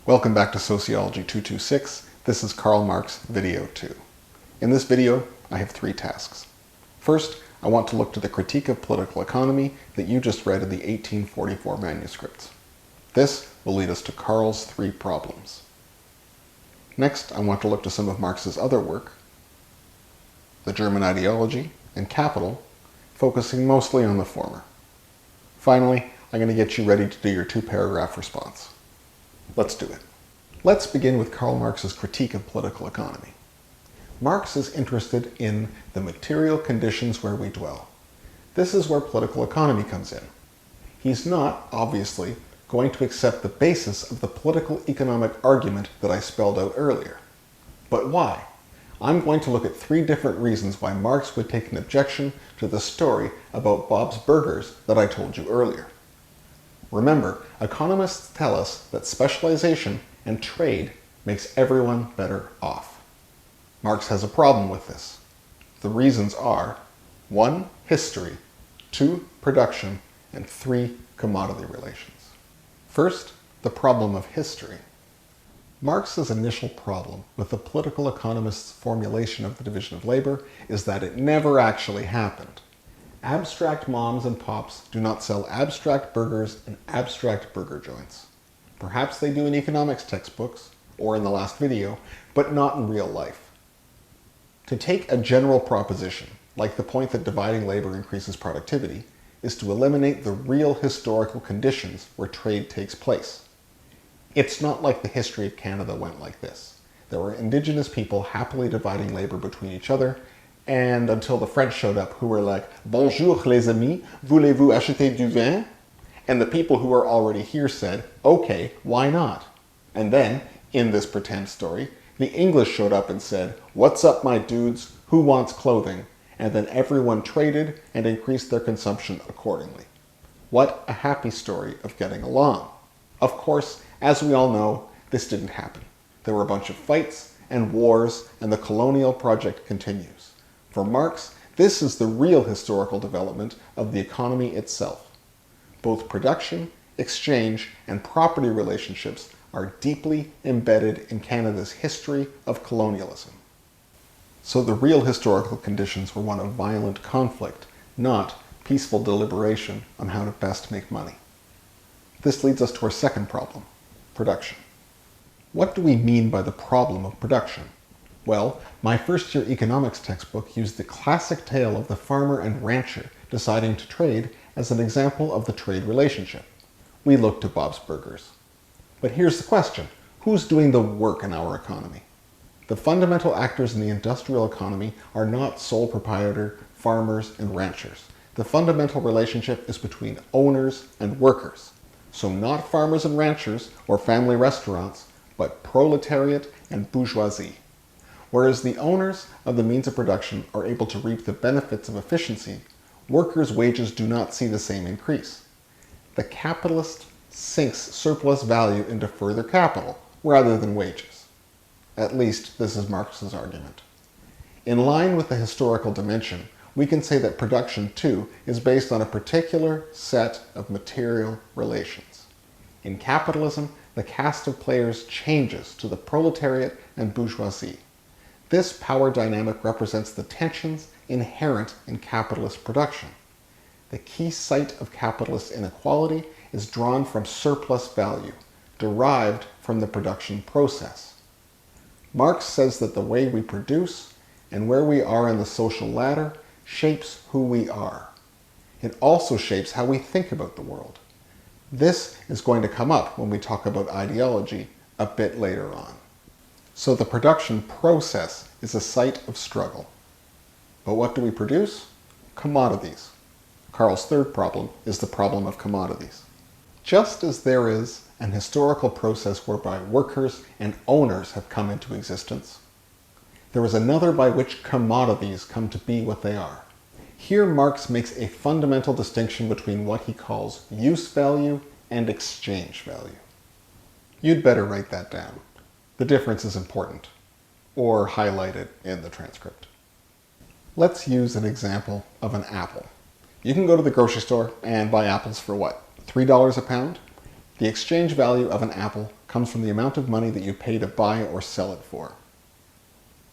Welcome back to Sociology 226. This is Karl Marx video 2. In this video, I have 3 tasks. First, I want to look to the critique of political economy that you just read in the 1844 manuscripts. This will lead us to Karl's 3 problems. Next, I want to look to some of Marx's other work, the German ideology and Capital, focusing mostly on the former. Finally, I'm going to get you ready to do your 2-paragraph response. Let's do it. Let's begin with Karl Marx's critique of political economy. Marx is interested in the material conditions where we dwell. This is where political economy comes in. He's not, obviously, going to accept the basis of the political economic argument that I spelled out earlier. But why? I'm going to look at 3 different reasons why Marx would take an objection to the story about Bob's Burgers that I told you earlier. Remember, economists tell us that specialization and trade makes everyone better off. Marx has a problem with this. The reasons are 1. History, 2. Production, and 3. Commodity relations. First, the problem of history. Marx's initial problem with the political economist's formulation of the division of labor is that it never actually happened. Abstract moms and pops do not sell abstract burgers in abstract burger joints. Perhaps they do in economics textbooks, or in the last video, but not in real life. To take a general proposition, like the point that dividing labor increases productivity, is to eliminate the real historical conditions where trade takes place. It's not like the history of Canada went like this. There were indigenous people happily dividing labor between each other, and until the French showed up, who were like, "Bonjour les amis, voulez-vous acheter du vin?" And the people who were already here said, "Okay, why not?" And then, in this pretend story, the English showed up and said, "What's up, my dudes? Who wants clothing?" And then everyone traded and increased their consumption accordingly. What a happy story of getting along. Of course, as we all know, this didn't happen. There were a bunch of fights and wars, and the colonial project continues. For Marx, this is the real historical development of the economy itself. Both production, exchange, and property relationships are deeply embedded in Canada's history of colonialism. So the real historical conditions were one of violent conflict, not peaceful deliberation on how to best make money. This leads us to our second problem, production. What do we mean by the problem of production? Well, my first-year economics textbook used the classic tale of the farmer and rancher deciding to trade as an example of the trade relationship. We looked to Bob's Burgers. But here's the question: who's doing the work in our economy? The fundamental actors in the industrial economy are not sole proprietor, farmers, and ranchers. The fundamental relationship is between owners and workers. So not farmers and ranchers or family restaurants, but proletariat and bourgeoisie. Whereas the owners of the means of production are able to reap the benefits of efficiency, workers' wages do not see the same increase. The capitalist sinks surplus value into further capital rather than wages. At least, this is Marx's argument. In line with the historical dimension, we can say that production, too, is based on a particular set of material relations. In capitalism, the cast of players changes to the proletariat and bourgeoisie. This power dynamic represents the tensions inherent in capitalist production. The key site of capitalist inequality is drawn from surplus value, derived from the production process. Marx says that the way we produce and where we are in the social ladder shapes who we are. It also shapes how we think about the world. This is going to come up when we talk about ideology a bit later on. So the production process is a site of struggle. But what do we produce? Commodities. Karl's third problem is the problem of commodities. Just as there is an historical process whereby workers and owners have come into existence, there is another by which commodities come to be what they are. Here Marx makes a fundamental distinction between what he calls use value and exchange value. You'd better write that down. The difference is important, or highlighted in the transcript. Let's use an example of an apple. You can go to the grocery store and buy apples for what? $3 a pound? The exchange value of an apple comes from the amount of money that you pay to buy or sell it for.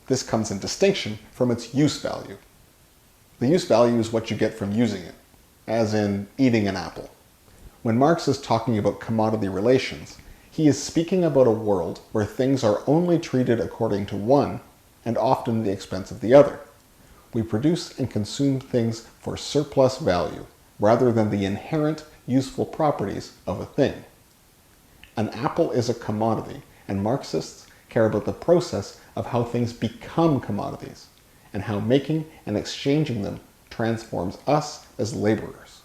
This comes in distinction from its use value. The use value is what you get from using it, as in eating an apple. When Marx is talking about commodity relations, he is speaking about a world where things are only treated according to one, and often at the expense of the other. We produce and consume things for surplus value, rather than the inherent useful properties of a thing. An apple is a commodity, and Marxists care about the process of how things become commodities, and how making and exchanging them transforms us as laborers.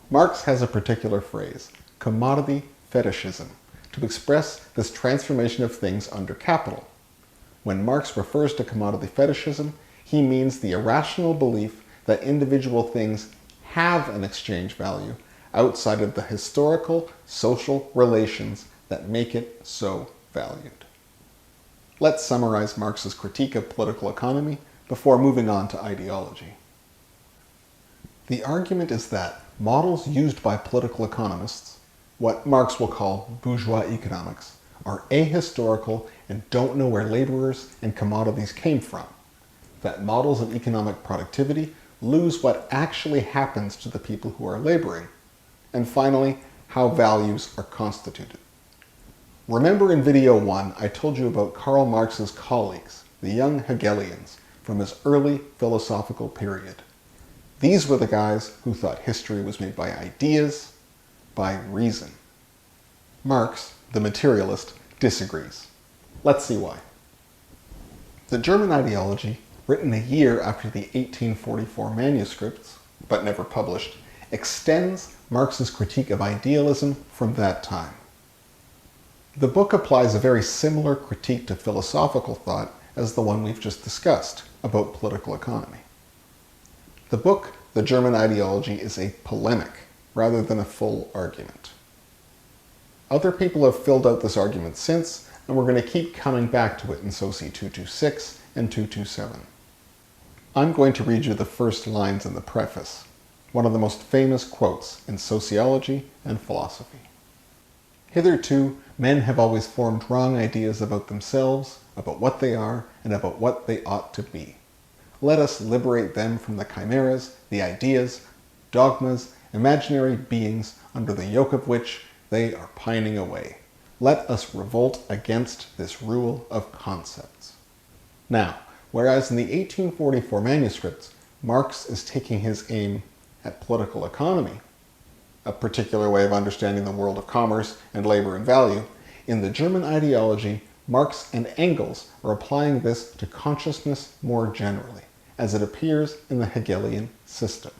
Marx has a particular phrase, commodity fetishism, to express this transformation of things under capital. When Marx refers to commodity fetishism, he means the irrational belief that individual things have an exchange value outside of the historical social relations that make it so valued. Let's summarize Marx's critique of political economy before moving on to ideology. The argument is that models used by political economists, what Marx will call bourgeois economics, are ahistorical and don't know where laborers and commodities came from. That models of economic productivity lose what actually happens to the people who are laboring. And finally, how values are constituted. Remember in video 1, I told you about Karl Marx's colleagues, the young Hegelians, from his early philosophical period. These were the guys who thought history was made by ideas, by reason. Marx, the materialist, disagrees. Let's see why. The German ideology, written a year after the 1844 manuscripts, but never published, extends Marx's critique of idealism from that time. The book applies a very similar critique to philosophical thought as the one we've just discussed about political economy. The book, The German Ideology, is a polemic rather than a full argument. Other people have filled out this argument since, and we're going to keep coming back to it in SOCY 226 and 227. I'm going to read you the first lines in the preface, one of the most famous quotes in sociology and philosophy. Hitherto, men have always formed wrong ideas about themselves, about what they are, and about what they ought to be. Let us liberate them from the chimeras, the ideas, dogmas, imaginary beings under the yoke of which they are pining away. Let us revolt against this rule of concepts. Now, whereas in the 1844 manuscripts, Marx is taking his aim at political economy, a particular way of understanding the world of commerce and labor and value, in the German ideology, Marx and Engels are applying this to consciousness more generally, as it appears in the Hegelian system.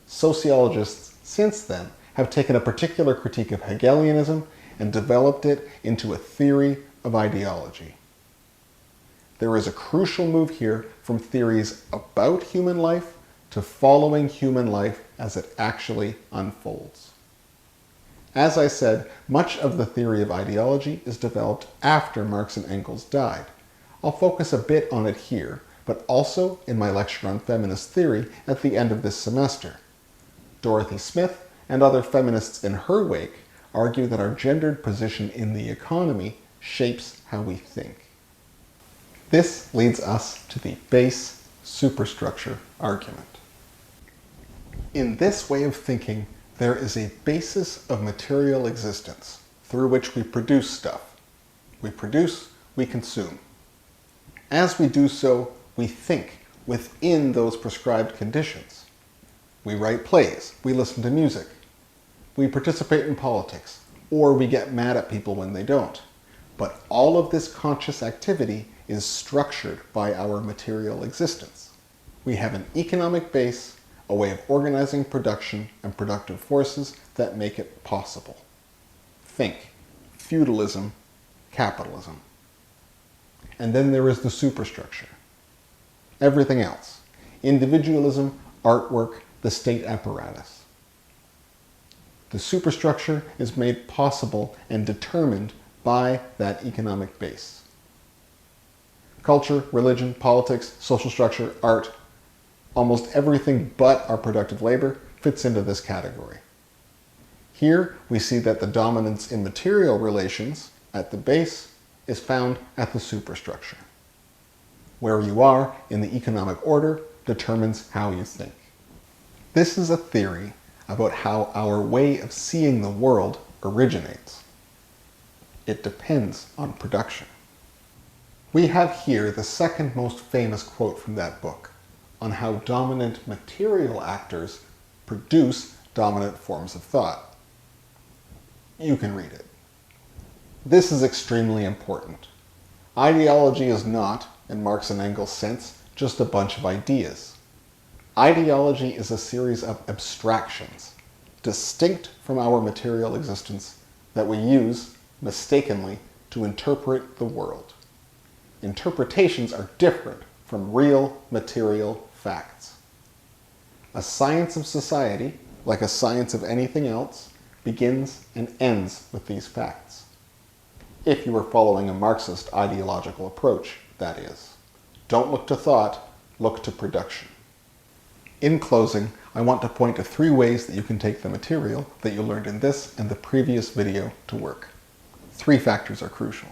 Sociologists since then have taken a particular critique of Hegelianism and developed it into a theory of ideology. There is a crucial move here from theories about human life to following human life as it actually unfolds. As I said, much of the theory of ideology is developed after Marx and Engels died. I'll focus a bit on it here, but also in my lecture on feminist theory at the end of this semester. Dorothy Smith and other feminists in her wake argue that our gendered position in the economy shapes how we think. This leads us to the base superstructure argument. In this way of thinking, there is a basis of material existence through which we produce stuff. We produce, we consume. As we do so, we think within those prescribed conditions. We write plays, we listen to music, we participate in politics, or we get mad at people when they don't. But all of this conscious activity is structured by our material existence. We have an economic base, a way of organizing production and productive forces that make it possible. Think, feudalism, capitalism. And then there is the superstructure. Everything else. Individualism, artwork, the state apparatus. The superstructure is made possible and determined by that economic base. Culture, religion, politics, social structure, art, almost everything but our productive labor fits into this category. Here we see that the dominance in material relations at the base is found at the superstructure. Where you are in the economic order determines how you think. This is a theory about how our way of seeing the world originates. It depends on production. We have here the second most famous quote from that book on how dominant material actors produce dominant forms of thought. You can read it. This is extremely important. Ideology is not, in Marx and Engels' sense, just a bunch of ideas. Ideology is a series of abstractions, distinct from our material existence, that we use, mistakenly, to interpret the world. Interpretations are different from real material facts. A science of society, like a science of anything else, begins and ends with these facts. If you are following a Marxist ideological approach, that is. Don't look to thought, look to production. In closing, I want to point to 3 ways that you can take the material that you learned in this and the previous video to work. 3 factors are crucial.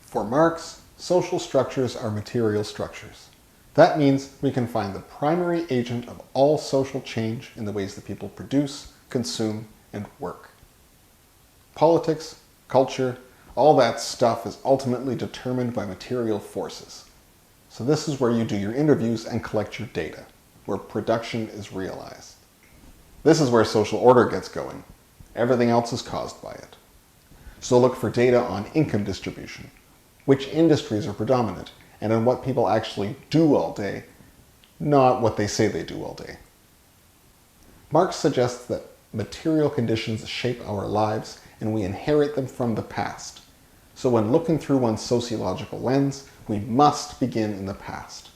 For Marx, social structures are material structures. That means we can find the primary agent of all social change in the ways that people produce, consume, and work. Politics, culture, all that stuff is ultimately determined by material forces. So this is where you do your interviews and collect your data, where production is realized. This is where social order gets going. Everything else is caused by it. So look for data on income distribution, which industries are predominant, and on what people actually do all day, not what they say they do all day. Marx suggests that material conditions shape our lives and we inherit them from the past. So when looking through one's sociological lens, we must begin in the past.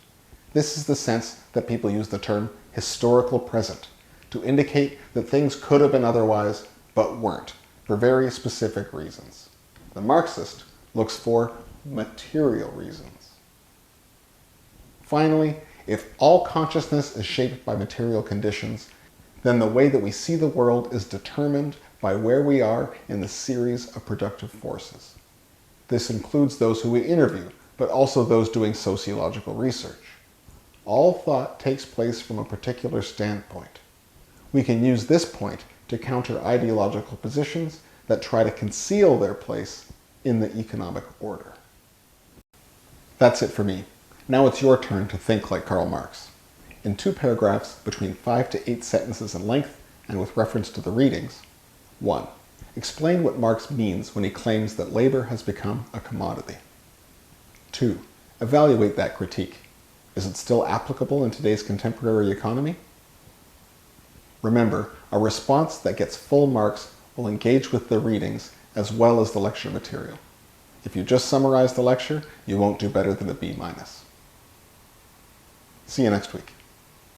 This is the sense that people use the term historical present to indicate that things could have been otherwise but weren't, for very specific reasons. The Marxist looks for material reasons. Finally, if all consciousness is shaped by material conditions, then the way that we see the world is determined by where we are in the series of productive forces. This includes those who we interview, but also those doing sociological research. All thought takes place from a particular standpoint. We can use this point to counter ideological positions that try to conceal their place in the economic order. That's it for me. Now it's your turn to think like Karl Marx. In 2 paragraphs between 5 to 8 sentences in length and with reference to the readings. 1. Explain what Marx means when he claims that labor has become a commodity. 2. Evaluate that critique. Is it still applicable in today's contemporary economy? Remember, a response that gets full marks will engage with the readings as well as the lecture material. If you just summarize the lecture, you won't do better than a B-. See you next week.